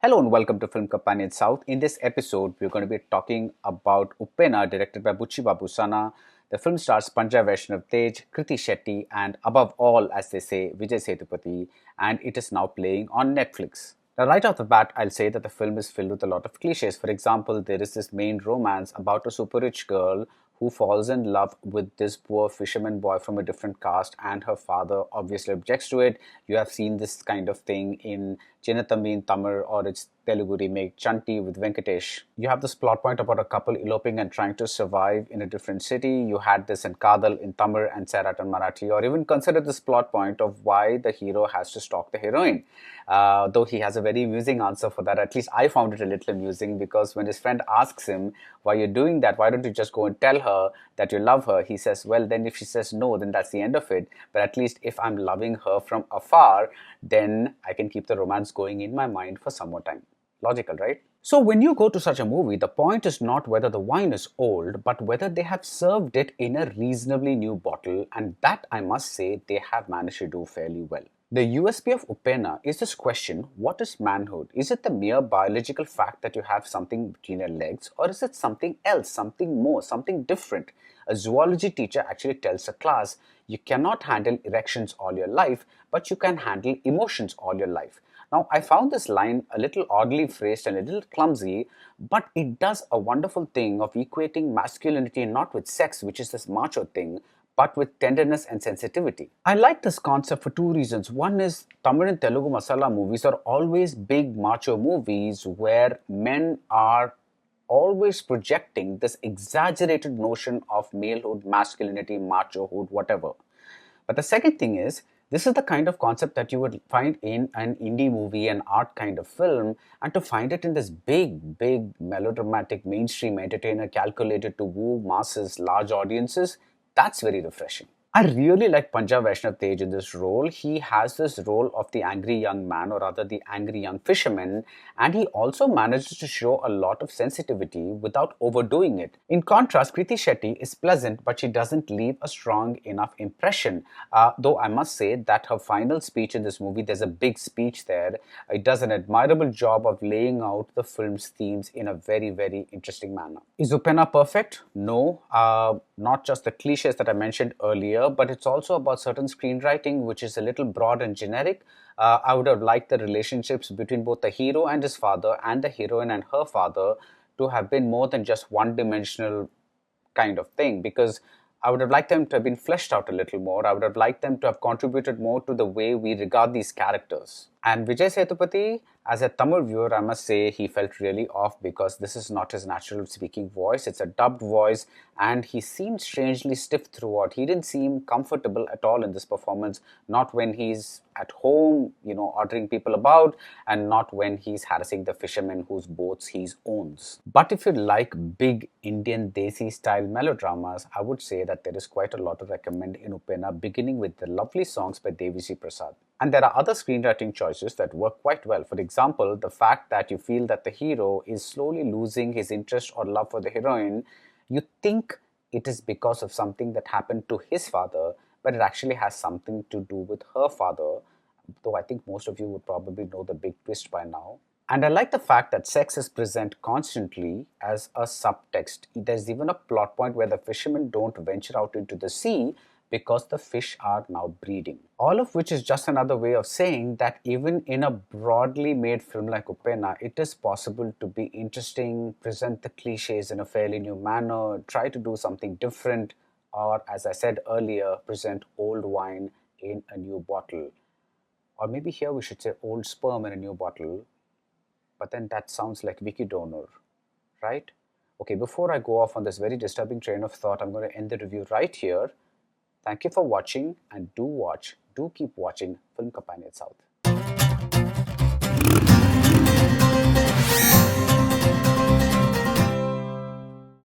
Hello and welcome to Film Companion South. In this episode, we're going to be talking about Uppena, directed by Bucchi Babu Sana. The film stars Panja, Vaisshnav Tej, Krithi, Shetty, and above all, as they say, Vijay Sethupathi, and it is now playing on Netflix. Now, right off the bat, I'll say that the film is filled with a lot of cliches. For example, there is this main romance about a super rich girl who falls in love with this poor fisherman boy from a different caste, and her father obviously objects to it. You have seen this kind of thing in Chinathambi in Tamil or its Telugu remake Chanti with Venkatesh. You have this plot point about a couple eloping and trying to survive in a different city. You had this in Kadal in Tamil and Sarat in Marathi, or even consider this plot point of why the hero has to stalk the heroine. Though he has a very amusing answer for that. At least I found it a little amusing because when his friend asks him, why you're doing that, why don't you just go and tell her that you love her? He says, well, then if she says no, then that's the end of it. But at least if I'm loving her from afar, then I can keep the romance going in my mind for some more time. Logical, right? So when you go to such a movie, the point is not whether the wine is old, but whether they have served it in a reasonably new bottle, and that I must say they have managed to do fairly well. The USP of Uppena is this question: what is manhood? Is it the mere biological fact that you have something between your legs, or is it something else, something more, something different? A zoology teacher actually tells a class, you cannot handle erections all your life, but you can handle emotions all your life. Now, I found this line a little oddly phrased and a little clumsy, but it does a wonderful thing of equating masculinity not with sex, which is this macho thing, but with tenderness and sensitivity. I like this concept for two reasons. One is Tamil and Telugu masala movies are always big macho movies where men are always projecting this exaggerated notion of malehood, masculinity, machohood, whatever. But the second thing is, this is the kind of concept that you would find in an indie movie, an art kind of film, and to find it in this big melodramatic mainstream entertainer calculated to woo masses, large audiences, that's very refreshing. I really like Panja Vaisshnav Tej in this role. He has this role of the angry young man, or rather the angry young fisherman, and he also manages to show a lot of sensitivity without overdoing it. In contrast, Krithi Shetty is pleasant, but she doesn't leave a strong enough impression. Though I must say that her final speech in this movie, there's a big speech there. It does an admirable job of laying out the film's themes in a very interesting manner. Is Uppena perfect? No. Not just the cliches that I mentioned earlier, but it's also about certain screenwriting which is a little broad and generic. I would have liked the relationships between both the hero and his father and the heroine and her father to have been more than just one-dimensional kind of thing, because I would have liked them to have been fleshed out a little more. I would have liked them to have contributed more to the way we regard these characters. And Vijay Sethupathi, as a Tamil viewer, I must say he felt really off because this is not his natural speaking voice. It's a dubbed voice, and he seemed strangely stiff throughout. He didn't seem comfortable at all in this performance, not when he's at home, ordering people about, and not when he's harassing the fishermen whose boats he owns. But if you like big Indian Desi style melodramas, I would say that there is quite a lot to recommend in Uppena, beginning with the lovely songs by Devisi Prasad. And there are other screenwriting choices that work quite well. For example, the fact that you feel that the hero is slowly losing his interest or love for the heroine, you think it is because of something that happened to his father, but it actually has something to do with her father, though I think most of you would probably know the big twist by now. And I like the fact that sex is present constantly as a subtext. There's even a plot point where the fishermen don't venture out into the sea because the fish are now breeding. All of which is just another way of saying that even in a broadly made film like Uppena, it is possible to be interesting, present the cliches in a fairly new manner, try to do something different, or as I said earlier, present old wine in a new bottle. Or maybe here we should say old sperm in a new bottle, but then that sounds like Vicky Donor, right? Okay, before I go off on this very disturbing train of thought, I'm going to end the review right here. Thank you for watching, and do keep watching Film Companion South.